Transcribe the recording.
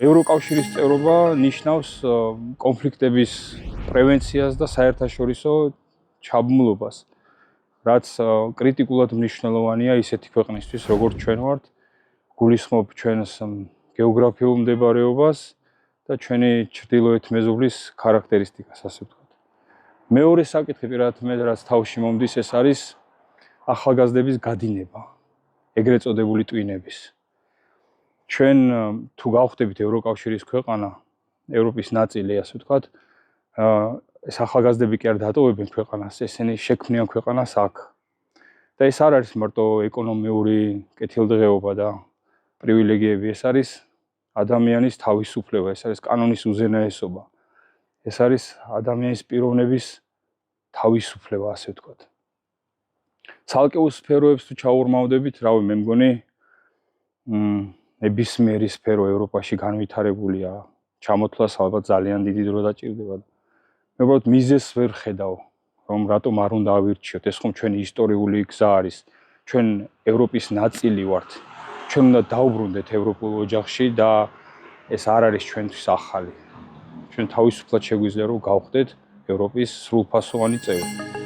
ევროკავშირის წევრობა ნიშნავს კონფლიქტების პრევენციას და საერთაშორისო ჩაბმულობას, რაც კრიტიკულად მნიშვნელოვანია ისეთი ქვეყნისთვის, როგორც ჩვენ ვართ, გულისხმობ ჩვენს გეოგრაფიულ მდებარეობას და ჩვენი ჩრდილოეთ მეზობლის ხარაკტერისტიკას, ასე ვთქვათ. მეორე საკითხი პირადად მე რაც თავში მომდის, ეს არის ახალგაზრდების გადინება, ეგრეთ წოდებული ტვინების. ჩვენ თუ გავხდებით ევროკავშირის ქვეყანა, ევროპის ნაწილი, ასე ვთქვათ, ეს ახალგაზრდები კი არ დატოვებენ ქვეყანას, ესენი შექმნიან ქვეყანას აქ. და ეს არ არის მარტო ეკონომიური კეთილდღეობა და პრივილეგიები, ეს არის ადამიანის თავისუფლება, ეს არის კანონის უზენაესობა. ეს არის ადამიანის პიროვნების თავისუფლება, ასე ვთქვათ. ცალკეულ სფეროებს თუ ჩაურმავდებით, რავი, მე მგონი ნებისმიერი სფერო ევროპაში განვითარებულია, ჩამოთვლას ალბათ ძალიან დიდი დრო დაჭირდება. მე უბრალოდ მიზეზს ვერ ხედავ, რომ რატომ არ უნდა ავირჩიოთ, ეს ხომ ჩვენი ისტორიული გზა არის, ჩვენ ევროპის ნაწილი ვართ. ჩვენ უნდა დაუბრუნდეთ ევროპულ ოჯახში და ეს არ არის ჩვენთვის ახალი. ჩვენ თავისუფლად შეგვიძლია რომ გავხდეთ ევროპის სრულფასოვანი წევრი.